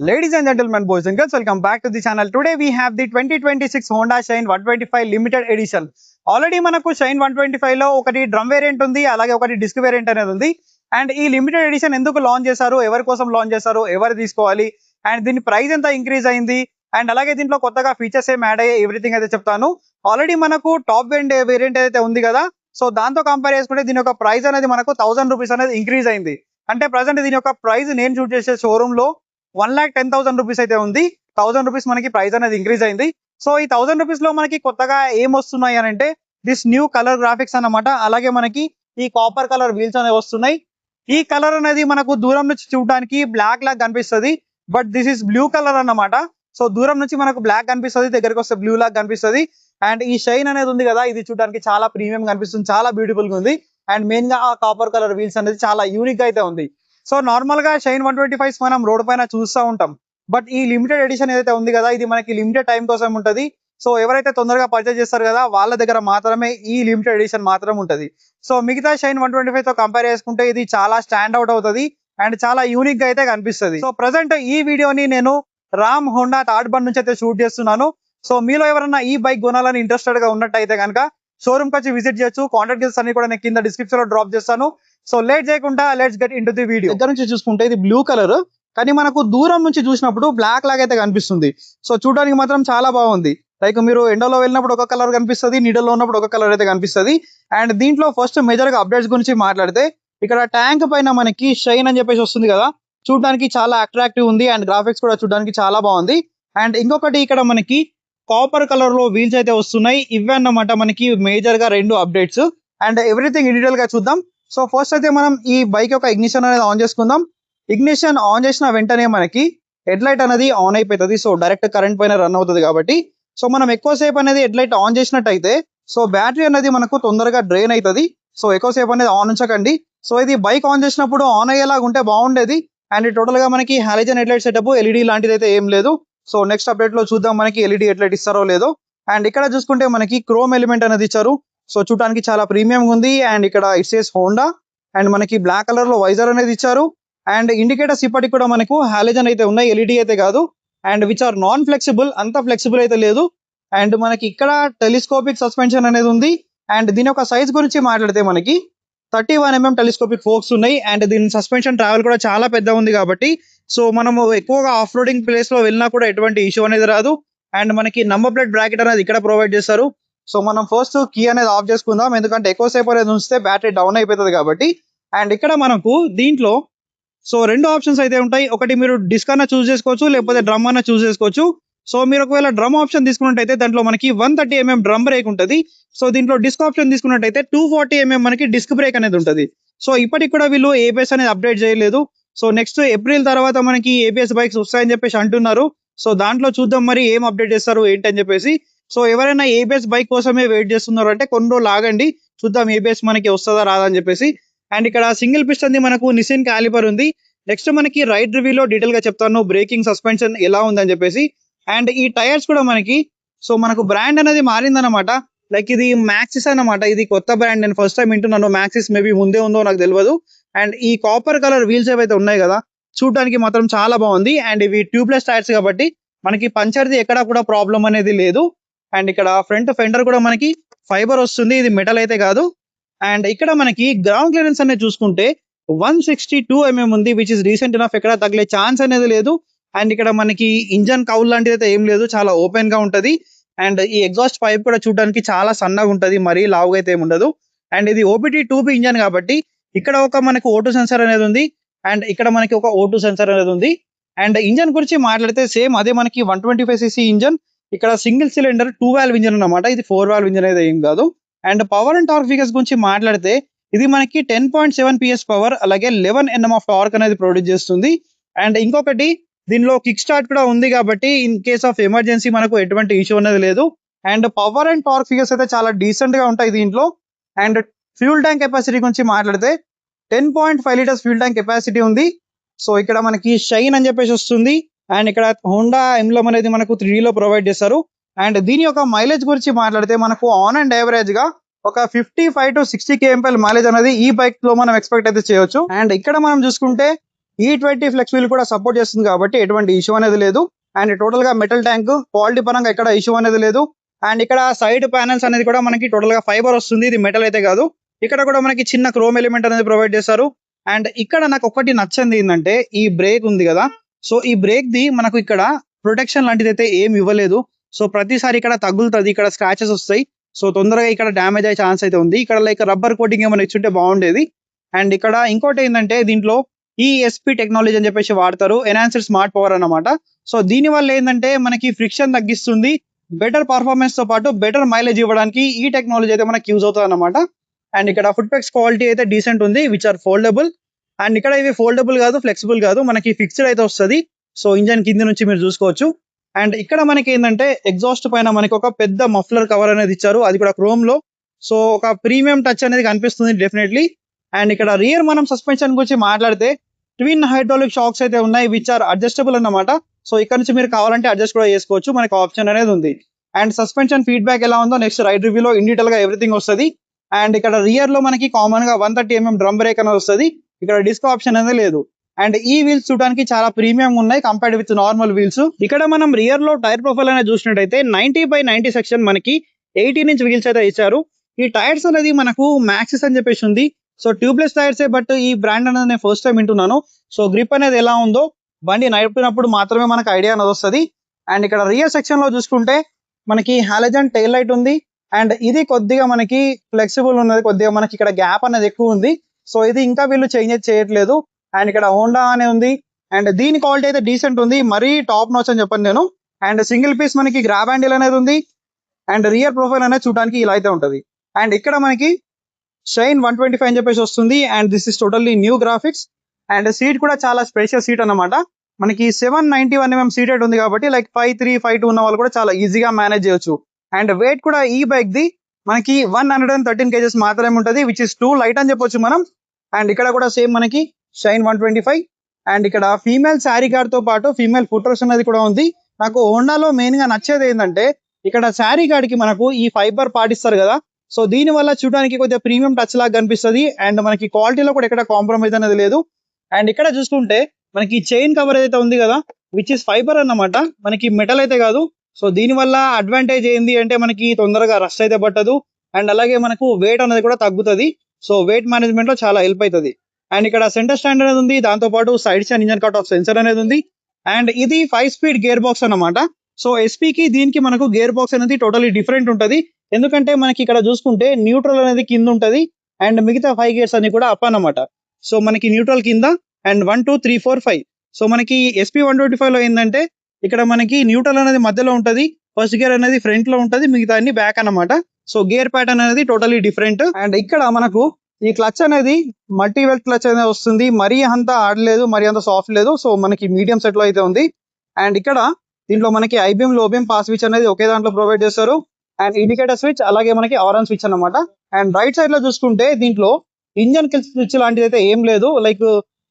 Ladies and gentlemen, boys and girls, welcome back to the channel. Today we have the 2026 Honda Shine 125 limited edition. Already మనకు shine 125 లో ఒకటి drum variant ఉంది, అలాగే ఒకటి disc variant అనేది ఉంది. And ఈ లిమిటెడ్ ఎడిషన్ ఎందుకు లాంచ్ చేశారు, ఎవరి కోసం లాంచ్ చేశారు, ఎవరు తీసుకోవాలి, అండ్ దీని ప్రైస్ ఎంత ఇంక్రీజ్ అయింది, అండ్ అలాగే దీంట్లో కొత్తగా ఫీచర్స్ ఏం యాడ్ అయ్యాయి, ఎవ్రీథింగ్ అయితే చెప్తాను. ఆల్రెడీ మనకు టాప్ ఎండ్ వేరియంట్ అయితే ఉంది కదా, సో దాంతో కంపేర్ చేసుకుంటే దీని యొక్క ప్రైస్ అనేది మనకు 1000 రూపీస్ అనేది ఇంక్రీజ్ అయింది. అంటే ప్రజెంట్ దీని యొక్క ప్రైస్ నేను షూట్ చేసే షోరూమ్ లో 1,10,000 రూపీస్ అయితే ఉంది. 1000 రూపీస్ మనకి ప్రైస్ అనేది ఇంక్రీజ్ అయింది. సో ఈ 1000 రూపీస్ లో మనకి కొత్తగా ఏం వస్తున్నాయి అని అంటే దిస్ న్యూ కలర్ గ్రాఫిక్స్ అన్నమాట. అలాగే మనకి ఈ కాపర్ కలర్ వీల్స్ అనేవి వస్తున్నాయి. ఈ కలర్ అనేది మనకు దూరం నుంచి చూడడానికి బ్లాక్ లాగా కనిపిస్తుంది, but this is blue colour అన్నమాట. సో దూరం నుంచి మనకు బ్లాక్ కనిపిస్తుంది, దగ్గరికి వస్తే బ్లూ లాగా కనిపిస్తుంది. అండ్ ఈ షైన్ అనేది ఉంది కదా, ఇది చూడడానికి చాలా ప్రీమియం కనిపిస్తుంది, చాలా బ్యూటిఫుల్ గా ఉంది. అండ్ మెయిన్ గా ఆ కాపర్ కలర్ వీల్స్ అనేది చాలా యూనిక్ గా అయితే ఉంది. సో నార్మల్ గా షైన్ 125 మనం రోడ్ పైన చూస్తూ ఉంటాం, బట్ ఈ లిమిటెడ్ ఎడిషన్ ఏదైతే ఉంది కదా, ఇది మనకి లిమిటెడ్ టైం కోసం ఉంటది. సో ఎవరైతే తొందరగా పర్చేజ్ చేస్తారు కదా, వాళ్ళ దగ్గర మాత్రమే ఈ లిమిటెడ్ ఎడిషన్ మాత్రం ఉంటది. సో మిగతా షైన్ 125 తో కంపేర్ చేసుకుంటే ఇది చాలా స్టాండ్ అవుట్ అవుతుంది అండ్ చాలా యూనిక్ గా అయితే కనిపిస్తుంది. సో ప్రజెంట్ ఈ వీడియోని నేను రామ్ హోండా థర్డ్ బండ్ నుంచి అయితే షూట్ చేస్తున్నాను. సో మీలో ఎవరైనా ఈ బైక్ కొనాలని ఇంట్రెస్టెడ్ గా ఉన్నట్టయితే కనుక షోరూమ్ కి వచ్చి విజిట్ చేయొచ్చు. కాంటాక్ట్ డీటెయిల్స్ అన్ని కూడా నేను కింద డిస్క్రిప్షన్ లో డ్రాప్ చేస్తాను. సో లేట్ చేయకుండా let's get into the video. దగ్గర నుంచి చూసుకుంటే ఇది బ్లూ కలర్, కానీ మనకు దూరం నుంచి చూసినప్పుడు బ్లాక్ లాగా అయితే కనిపిస్తుంది. సో చూడడానికి మాత్రం చాలా బాగుంది. లైక్ మీరు ఎండలో వెళ్ళినప్పుడు ఒక కలర్ కనిపిస్తుంది, నీడలో ఉన్నప్పుడు ఒక కలర్ అయితే కనిపిస్తుంది. అండ్ దీంట్లో ఫస్ట్ మేజర్ గా అప్డేట్స్ గురించి మాట్లాడితే, ఇక్కడ ట్యాంక్ పైన మనకి షైన్ అని చెప్పేసి వస్తుంది కదా, చూడడానికి చాలా అట్రాక్టివ్ ఉంది. అండ్ గ్రాఫిక్స్ కూడా చూడడానికి చాలా బాగుంది. అండ్ ఇంకొకటి ఇక్కడ మనకి కాపర్ కలర్ లో వీల్స్ అయితే వస్తున్నాయి. ఇవే అన్నమాట మనకి మేజర్ గా రెండు అప్డేట్స్. అండ్ ఎవ్రీథింగ్ డీటెయిల్ గా చూద్దాం. సో ఫస్ట్ అయితే మనం ఈ బైక్ యొక్క ఇగ్నిషన్ అనేది ఆన్ చేసుకుందాం. ఇగ్నిషన్ ఆన్ చేసిన వెంటనే మనకి హెడ్ లైట్ అనేది ఆన్ అయిపోతుంది. సో డైరెక్ట్ కరెంట్ పైన రన్ అవుతుంది కాబట్టి, సో మనం ఎక్కువసేపు అనేది హెడ్ లైట్ ఆన్ చేసినట్టయితే సో బ్యాటరీ అనేది మనకు తొందరగా డ్రైన్ అవుతుంది. సో ఎక్కువసేపు అనేది ఆన్ ఉంచకండి. సో ఇది బైక్ ఆన్ చేసినప్పుడు ఆన్ అయ్యేలాగా ఉంటే బాగుండేది. అండ్ టోటల్ గా మనకి halogen head light setup, LED లాంటిది అయితే ఏం లేదు. సో నెక్స్ట్ అప్డేట్ లో చూద్దాం మనకి ఎల్ఈడి హెడ్ లైట్ ఇస్తారో లేదో. అండ్ ఇక్కడ చూసుకుంటే మనకి క్రోమ్ ఎలిమెంట్ అనేది ఇచ్చారు. సో చూడడానికి చాలా ప్రీమియం ఉంది. అండ్ ఇక్కడ ఇట్స్ హోండా, అండ్ మనకి బ్లాక్ కలర్ లో వైజర్ అనేది ఇచ్చారు. అండ్ ఇండికేటర్స్ ఇప్పటికి కూడా మనకు హాలోజన్ అయితే ఉన్నాయి, ఎల్ఈడి అయితే కాదు. And which are non flexible, అంత ఫ్లెక్సిబుల్ అయితే లేదు. అండ్ మనకి ఇక్కడ టెలిస్కోపిక్ సస్పెన్షన్ అనేది ఉంది. అండ్ దీని యొక్క సైజ్ గురించి మాట్లాడితే మనకి 31mm టెలిస్కోపిక్ ఫోక్స్ ఉన్నాయి. అండ్ దీని సస్పెన్షన్ ట్రావెల్ కూడా చాలా పెద్ద ఉంది కాబట్టి, సో మనము ఎక్కువగా ఆఫ్ రోడింగ్ ప్లేస్ లో వెళ్ళినా కూడా ఎటువంటి ఇష్యూ అనేది రాదు. అండ్ మనకి నంబర్ ప్లేట్ బ్రాకెట్ అనేది ఇక్కడ ప్రొవైడ్ చేస్తారు. సో మనం ఫస్ట్ కీ అనేది ఆఫ్ చేసుకుందాం, ఎందుకంటే ఎక్కువసేపు అనేది ఉంచితే బ్యాటరీ డౌన్ అయిపోతుంది కాబట్టి. అండ్ ఇక్కడ మనకు దీంట్లో సో రెండు ఆప్షన్స్ అయితే ఉంటాయి. ఒకటి మీరు డిస్క్ అన్న చూస్ చేసుకోవచ్చు, లేకపోతే డ్రమ్ అన్న చూస్ చేసుకోవచ్చు. సో మీరు ఒకవేళ డ్రమ్ ఆప్షన్ తీసుకున్నట్టయితే దాంట్లో మనకి 130mm డ్రమ్ బ్రేక్ ఉంటుంది. సో దీంట్లో డిస్క్ ఆప్షన్ తీసుకున్నట్టయితే 240mm మనకి డిస్క్ బ్రేక్ అనేది ఉంటుంది. సో ఇప్పటికి కూడా వీళ్ళు ఏబిఎస్ అనేది అప్డేట్ చేయలేదు. సో నెక్స్ట్ ఏప్రిల్ తర్వాత మనకి ఏబిఎస్ బైక్స్ వస్తాయని చెప్పేసి అంటున్నారు. సో దాంట్లో చూద్దాం మరి ఏం అప్డేట్ చేస్తారు ఏంటని చెప్పేసి. సో ఎవరైనా ఏబిఎస్ బైక్ కోసమే వెయిట్ చేస్తున్నారు అంటే కొన్ని రోజులు ఆగండి, చూద్దాం ఏబిఎస్ మనకి వస్తుందా రాదా అని చెప్పేసి. అండ్ ఇక్కడ సింగిల్ పిస్టన్ మనకు నిసిన్ క్యాలిపర్ ఉంది. నెక్స్ట్ మనకి రైడ్ రివ్యూలో డీటెయిల్ గా చెప్తాను బ్రేకింగ్ సస్పెన్షన్ ఎలా ఉందని చెప్పేసి. అండ్ ఈ టైర్స్ కూడా మనకి సో మనకు బ్రాండ్ అనేది మారిందన్నమాట. లైక్ ఇది మ్యాక్సిస్ అన్నమాట, ఇది కొత్త బ్రాండ్. నేను ఫస్ట్ టైం వింటున్నాను. మ్యాక్సిస్ మేబీ ముందే ఉందో నాకు తెలియదు. అండ్ ఈ కాపర్ కలర్ వీల్స్ ఏవైతే ఉన్నాయి కదా, చూడడానికి మాత్రం చాలా బాగుంది. అండ్ ఇవి ట్యూబ్లెస్ టైర్స్ కాబట్టి మనకి పంచర్ది ఎక్కడా కూడా ప్రాబ్లం అనేది లేదు. అండ్ ఇక్కడ ఫ్రంట్ ఫెండర్ కూడా మనకి ఫైబర్ వస్తుంది, ఇది మెటల్ అయితే కాదు. అండ్ ఇక్కడ మనకి గ్రౌండ్ క్లియరెన్స్ అనేది చూసుకుంటే 162mm ఉంది, విచ్ ఇస్ రీసెంట్ ఇనఫ్, ఎక్కడ తగిలే ఛాన్స్ అనేది లేదు. అండ్ ఇక్కడ మనకి ఇంజన్ కౌల్ లాంటిది అయితే ఏం లేదు, చాలా ఓపెన్ గా ఉంటది. అండ్ ఈ ఎగ్జాస్ట్ పైప్ కూడా చూడడానికి చాలా సన్నగా ఉంటది, మరీ లావుగా అయితే ఏమి ఉండదు. అండ్ ఇది OBD 2B ఇంజన్ కాబట్టి ఇక్కడ ఒక మనకు O2 సెన్సర్ అనేది ఉంది. అండ్ ఇక్కడ మనకి ఒక O2 సెన్సర్ అనేది ఉంది. అండ్ ఇంజన్ గురించి మాట్లాడితే సేమ్ అదే మనకి 125cc ఇంజన్. ఇక్కడ సింగిల్ సిలిండర్ 2 వాల్వ్ ఇంజన్ అన్నమాట, ఇది 4 వాల్వ్ ఇంజన్ అయితే ఏం కాదు. And power and torque figures గురించి మాట్లాడితే ఇది మనకి 10.7 PS పవర్, అలాగే 11 Nm ఆఫ్ టార్క్ అనేది ప్రొడ్యూస్ చేస్తుంది. అండ్ ఇంకొకటి దీనిలో కిక్ స్టార్ట్ కూడా ఉంది కాబట్టి ఇన్ కేస్ ఆఫ్ ఎమర్జెన్సీ మనకు ఎటువంటి ఇష్యూ అనేది లేదు. And power and torque figures అయితే చాలా డీసెంట్ గా ఉంటాయి దీంట్లో. అండ్ ఫ్యూల్ ట్యాంక్ కెపాసిటీ గురించి మాట్లాడితే 10.5 లీటర్స్ ఫ్యూల్ ట్యాంక్ కెపాసిటీ ఉంది. సో ఇక్కడ మనకి షైన్ అని చెప్పేసి వస్తుంది. అండ్ ఇక్కడ హోండా ఎంబ్లమ్ అనేది మనకు 3D లో ప్రొవైడ్ చేస్తారు. అండ్ దీని యొక్క మైలేజ్ గురించి మాట్లాడితే మనకు ఆన్ అండ్ యావరేజ్ గా ఒక 55 to 60 kmpl మైలేజ్ అనేది ఈ బైక్ లో మనం ఎక్స్పెక్ట్ అయితే చేయొచ్చు. అండ్ ఇక్కడ మనం చూసుకుంటే E20 ఫ్లెక్స్ వీల్ కూడా సపోర్ట్ చేస్తుంది కాబట్టి ఎటువంటి ఇష్యూ అనేది లేదు. అండ్ టోటల్ గా మెటల్ ట్యాంక్ క్వాలిటీ పరంగా ఎక్కడ ఇష్యూ అనేది లేదు. అండ్ ఇక్కడ సైడ్ ప్యానల్స్ అనేది కూడా మనకి టోటల్ గా ఫైబర్ వస్తుంది, ఇది మెటల్ అయితే కాదు. ఇక్కడ కూడా మనకి చిన్న క్రోమ్ ఎలిమెంట్ అనేది ప్రొవైడ్ చేస్తారు. అండ్ ఇక్కడ నాకు ఒకటి నచ్చింది ఏంటంటే ఈ బ్రేక్ ఉంది కదా, సో ఈ బ్రేక్ ది మనకు ఇక్కడ ప్రొటెక్షన్ లాంటిది అయితే ఏమి ఇవ్వలేదు. సో ప్రతిసారి ఇక్కడ తగులుతుంది, ఇక్కడ స్క్రాచెస్ వస్తాయి. సో తొందరగా ఇక్కడ డ్యామేజ్ అయ్యే ఛాన్స్ అయితే ఉంది. ఇక్కడ లైక్ రబ్బర్ కోటింగ్ ఏమైనా ఇచ్చుంటే బాగుండేది. అండ్ ఇక్కడ ఇంకోటి ఏంటంటే దీంట్లో ESP టెక్నాలజీ అని చెప్పేసి వాడతారు, ఎన్హాన్స్డ్ స్మార్ట్ పవర్ అన్నమాట. సో దీని వల్ల ఏంటంటే మనకి ఫ్రిక్షన్ తగ్గిస్తుంది, బెటర్ పర్ఫార్మెన్స్ తో పాటు బెటర్ మైలేజ్ ఇవ్వడానికి ఈ టెక్నాలజీ అయితే మనకి యూజ్ అవుతుంది అన్నమాట. అండ్ ఇక్కడ ఫుట్ పెక్స్ క్వాలిటీ అయితే డీసెంట్ ఉంది, విచ్ ఆర్ ఫోల్డబుల్. అండ్ ఇక్కడ ఇవి ఫోల్డబుల్ కాదు, ఫ్లెక్సిబుల్ కాదు, మనకి ఫిక్స్డ్ అయితే వస్తుంది. సో ఇంజన్ కింది నుంచి మీరు చూసుకోవచ్చు. అండ్ ఇక్కడ మనకి ఏంటంటే ఎగ్జాస్ట్ పైన మనకి ఒక పెద్ద మఫ్లర్ కవర్ అనేది ఇచ్చారు, అది కూడా క్రోమ్ లో. సో ఒక ప్రీమియం టచ్ అనేది కనిపిస్తుంది డెఫినెట్లీ. అండ్ ఇక్కడ రియర్ మనం సస్పెన్షన్ గురించి మాట్లాడితే ట్విన్ హైడ్రాలిక్ షాక్స్ అయితే ఉన్నాయి, విచ్ ఆర్ అడ్జస్టబుల్ అన్నమాట. సో ఇక్కడ నుంచి మీరు కావాలంటే అడ్జస్ట్ కూడా చేసుకోవచ్చు, మనకి ఆప్షన్ అనేది ఉంది. అండ్ సస్పెన్షన్ ఫీడ్బ్యాక్ ఎలా ఉందో నెక్స్ట్ రైడ్ రివ్యూలో ఇన్ డీటెయిల్ గా ఎవ్రీథింగ్ వస్తుంది. అండ్ ఇక్కడ రియర్ లో మనకి కామన్ గా 130mm డ్రమ్ బ్రేక్ అనేది వస్తుంది, ఇక్కడ డిస్క్ ఆప్షన్ అనేది లేదు. అండ్ ఈ వీల్స్ చూడడానికి చాలా ప్రీమియం ఉన్నాయి కంపేర్డ్ విత్ నార్మల్ వీల్స్. ఇక్కడ మనం రియర్ లో టైర్ ప్రొఫైల్ అనేది చూసినట్టయితే 90/90 సెక్షన్ మనకి 18-inch వీల్స్ అయితే ఇచ్చారు. ఈ టైర్స్ అనేది మనకు మ్యాక్సిస్ అని చెప్పేసి ఉంది. సో ట్యూబ్లెస్ టైర్సే, బట్ ఈ బ్రాండ్ అనేది నేను ఫస్ట్ టైం వింటున్నాను. సో గ్రిప్ అనేది ఎలా ఉందో బండి నడిపినప్పుడు మాత్రమే మనకు ఐడియా అనేది వస్తుంది. అండ్ ఇక్కడ రియర్ సెక్షన్ లో చూసుకుంటే మనకి హాలజన్ టైల్ లైట్ ఉంది. అండ్ ఇది కొద్దిగా మనకి ఫ్లెక్సిబుల్ ఉన్నది, కొద్దిగా మనకి ఇక్కడ గ్యాప్ అనేది ఎక్కువ ఉంది. సో ఇది ఇంకా వీళ్ళు చేంజ్ చేయట్లేదు. అండ్ ఇక్కడ హోండా అనే ఉంది. అండ్ దీని క్వాలిటీ అయితే డీసెంట్ ఉంది, మరీ టాప్ నాచ్ అని చెప్పండి నేను. అండ్ సింగిల్ పీస్ మనకి గ్రాబ్ హ్యాండిల్ అనేది ఉంది. అండ్ రియర్ ప్రొఫైల్ అనేది చూడడానికి ఇలా అయితే ఉంటుంది. అండ్ ఇక్కడ మనకి షైన్ 125 అని చెప్పేసి వస్తుంది. And this is totally new graphics. And seat కూడా చాలా స్పేషియస్ సీట్ అన్నమాట. మనకి 791mm సీటెడ్ ఉంది కాబట్టి లైక్ 5'3", 5'2" ఉన్న వాళ్ళు కూడా చాలా ఈజీగా మేనేజ్ చేయొచ్చు. అండ్ వెయిట్ కూడా ఈ బైక్ ది మనకి 113 kgs మాత్రమే ఉంటుంది, విచ్ ఇస్ టూ లైట్ అని చెప్పొచ్చు మనం. అండ్ ఇక్కడ కూడా సేమ్ మనకి షైన్ 125. అండ్ ఇక్కడ ఫీమేల్ శారీ గార్డ్ తో పాటు ఫీమేల్ ఫుట్ రెస్ట్ అనేది కూడా ఉంది. నాకు హోండాలో మెయిన్ గా నచ్చేది ఏంటంటే ఇక్కడ శారీ గార్డ్ కి మనకు ఈ ఫైబర్ పాటిస్తారు కదా, సో దీని వల్ల చూడడానికి కొద్దిగా ప్రీమియం టచ్ లాగా కనిపిస్తుంది. అండ్ మనకి క్వాలిటీలో కూడా ఎక్కడ కాంప్రమైజ్ అనేది లేదు. అండ్ ఇక్కడ చూసుకుంటే మనకి చైన్ కవర్ ఏదైతే ఉంది కదా, విచ్ ఇస్ ఫైబర్ అన్నమాట, మనకి మెటల్ అయితే కాదు. సో దీని వల్ల అడ్వాంటేజ్ ఏంది అంటే మనకి తొందరగా రస్ట్ అయితే పట్టదు. అండ్ అలాగే మనకు వెయిట్ అనేది కూడా తగ్గుతుంది. సో వెయిట్ మేనేజ్మెంట్ లో చాలా హెల్ప్ అవుతుంది. అండ్ ఇక్కడ సెంటర్ స్టాండ్ అనేది ఉంది, దాంతో పాటు side stand engine cut off sensor అనేది ఉంది. అండ్ ఇది 5-speed గేర్ బాక్స్ అన్నమాట. సో SP కి దీనికి మనకు గేర్ బాక్స్ అనేది టోటలీ డిఫరెంట్ ఉంటుంది. ఎందుకంటే మనకి ఇక్కడ చూసుకుంటే న్యూట్రల్ అనేది కింద ఉంటుంది, అండ్ మిగతా 5 గేర్స్ అన్ని కూడా అప్ అన్నమాట. సో మనకి న్యూట్రల్ కింద అండ్ 1 2 3 4 5. సో మనకి SP 125 లో ఏంటంటే ఇక్కడ మనకి న్యూట్రల్ అనేది మధ్యలో ఉంటుంది, ఫస్ట్ గేర్ అనేది ఫ్రంట్ లో ఉంటుంది, మిగతా అన్ని బ్యాక్ అన్నమాట. సో గేర్ ప్యాటర్న్ అనేది టోటలీ డిఫరెంట్. అండ్ ఇక్కడ మనకు ఈ క్లచ్ అనేది మల్టీ వెల్త్ క్లచ్ అనేది వస్తుంది, మరీ అంత ఆడలేదు, మరీ అంత సాఫ్ట్ లేదు. సో మనకి మీడియం సెట్ లో అయితే ఉంది. అండ్ ఇక్కడ దీంట్లో మనకి ఐబీఎం లోబీఎం పాస్ స్విచ్ అనేది ఒకే దాంట్లో ప్రొవైడ్ చేస్తారు. అండ్ ఇండికేటర్ స్విచ్, అలాగే మనకి ఆరెంజ్ స్విచ్ అన్నమాట. అండ్ రైట్ సైడ్ లో చూసుకుంటే దీంట్లో ఇంజన్ కిల్ స్విచ్ లాంటిది అయితే ఏం లేదు, like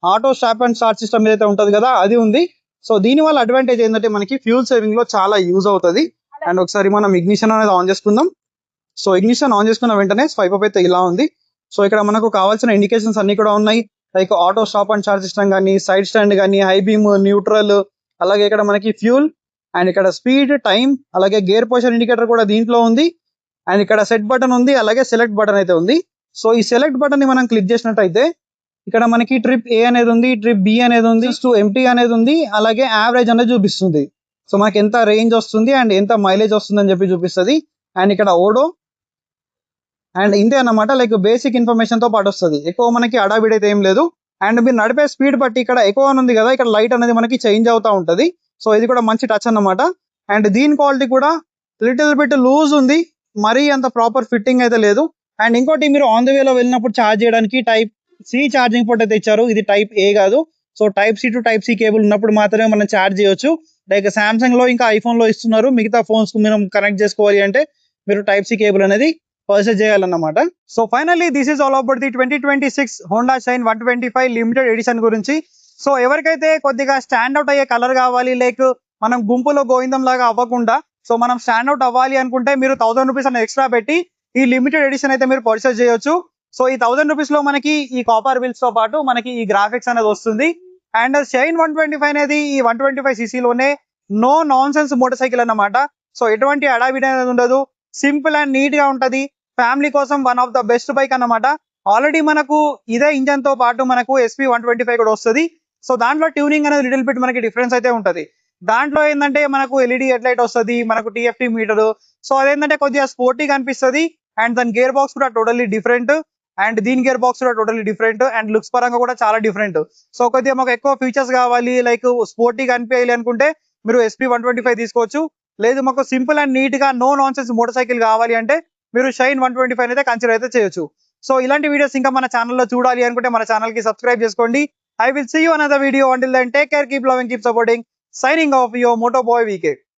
auto stop and start system ఏదైతే ఉంటుంది కదా అది ఉంది. సో దీని వల్ల అడ్వాంటేజ్ ఏంటంటే మనకి ఫ్యూల్ సేవింగ్ లో చాలా యూజ్ అవుతుంది. అండ్ ఒకసారి మనం ఇగ్నిషన్ అనేది ఆన్ చేసుకుందాం. సో ఇగ్నిషన్ ఆన్ చేసుకున్న వెంటనే స్వైప్ అప్ అయితే ఇలా ఉంది. సో ఇక్కడ మనకు కావాల్సిన ఇండికేషన్స్ అన్ని కూడా ఉన్నాయి, like auto stop and start system కానీ, సైడ్ స్టాండ్ కానీ, హై బీమ్, న్యూట్రల్, అలాగే ఇక్కడ మనకి ఫ్యూల్, అండ్ ఇక్కడ స్పీడ్, టైం, అలాగే గేర్ పొజిషన్ ఇండికేటర్ కూడా దీంట్లో ఉంది. అండ్ ఇక్కడ సెట్ బటన్ ఉంది, అలాగే సెలెక్ట్ బటన్ అయితే ఉంది. సో ఈ సెలెక్ట్ బటన్ ని మనం క్లిక్ చేసినట్టయితే ఇక్కడ మనకి ట్రిప్ A అనేది ఉంది, ట్రిప్ B అనేది ఉంది, ఎంటీ అనేది ఉంది, అలాగే యావరేజ్ అనేది చూపిస్తుంది. సో మనకి ఎంత రేంజ్ వస్తుంది అండ్ ఎంత మైలేజ్ వస్తుంది అని చెప్పి చూపిస్తుంది. అండ్ ఇక్కడ ఓడో అండ్ ఇంతే అన్నమాట, లైక్ బేసిక్ ఇన్ఫర్మేషన్ తో పాటు వస్తుంది. ఎక్కువ మనకి అడావిడ్ అయితే ఏం లేదు. అండ్ మీరు నడిపే స్పీడ్ బట్టి ఇక్కడ ఎక్కువ అని ఉంది కదా, ఇక్కడ లైట్ అనేది మనకి చేంజ్ అవుతా ఉంటది. సో ఇది కూడా మంచి టచ్ అన్నమాట. అండ్ దీని క్వాలిటీ కూడా లిటిల్ బిట్ లూజ్ ఉంది, మరీ అంత ప్రాపర్ ఫిట్టింగ్ అయితే లేదు. అండ్ ఇంకోటి మీరు ఆన్ ద వేలో వెళ్ళినప్పుడు ఛార్జ్ చేయడానికి టైప్ C ఛార్జింగ్ పోర్ట్ అయితే ఇచ్చారు, ఇది టైప్ A కాదు. So type C to type C cable ఉన్నప్పుడు మాత్రమే మనం ఛార్జ్ చేయొచ్చు. లైక్ సామ్సంగ్ లో ఇంకా ఐఫోన్ లో ఇస్తున్నారు, మిగతా ఫోన్స్ కు మనం కనెక్ట్ చేసుకోవాలి అంటే మీరు టైప్ C కేబుల్ అనేది పర్చేస్ చేయాలన్నమాట. So finally this is all about the 2026 Honda Shine 125 limited edition గురించి. సో ఎవరికైతే కొద్దిగా స్టాండ్ అవుట్ అయ్యే కలర్ కావాలి, లైక్ మనం గుంపులో గోవిందం లాగా అవ్వకుండా, సో మనం స్టాండ్ అవుట్ అవ్వాలి అనుకుంటే మీరు 1000 రూపీస్ అనేది ఎక్స్ట్రా పెట్టి ఈ లిమిటెడ్ ఎడిషన్ అయితే మీరు పర్చేస్ చేయొచ్చు. సో ఈ 1000 రూపీస్ లో మనకి ఈ కాపర్ వీల్స్ తో పాటు మనకి ఈ గ్రాఫిక్స్ అనేది వస్తుంది. అండ్ షైన్ 125 అనేది ఈ 125cc లోనే no nonsense motorcycle అన్నమాట. సో ఎటువంటి అడావిడి అనేది ఉండదు, సింపుల్ అండ్ నీట్ గా ఉంటది. ఫ్యామిలీ కోసం one of the best bike అన్నమాట. ఆల్రెడీ మనకు ఇదే ఇంజన్ తో పాటు మనకు SP 125 కూడా వస్తుంది. సో దాంట్లో ట్యూనింగ్ అనేది లిటిల్ బిట్ మనకి డిఫరెన్స్ అయితే ఉంటది. దాంట్లో ఏంటంటే మనకు LED హెడ్ లైట్ వస్తుంది, మనకు TFT మీటర్. సో అదేంటంటే కొద్దిగా స్పోర్టీగా అనిపిస్తుంది. అండ్ దాని గేర్ బాక్స్ కూడా టోటల్లీ డిఫరెంట్, అండ్ దీని గేర్ బాక్స్ కూడా టోటల్లీ డిఫరెంట్, అండ్ లుక్స్ పరంగా కూడా చాలా డిఫరెంట్. సో కొద్దిగా మాకు ఎక్కువ ఫీచర్స్ కావాలి, లైక్ స్పోర్టీగా అనిపించాలి అనుకుంటే మీరు SP 125 తీసుకోవచ్చు. లేదు మాకు సింపుల్ అండ్ నీట్ గా no nonsense motorcycle కావాలి అంటే మీరు షైన్ 125 అయితే కన్సిడర్ అయితే చేయొచ్చు. సో ఇలాంటి వీడియోస్ ఇంకా మన ఛానల్లో చూడాలి అనుకుంటే మన ఛానల్ కి సబ్స్క్రైబ్ చేసుకోండి. I will see you another video. Until then, take care, keep loving, keep supporting. Signing off, your Moto Boy VK.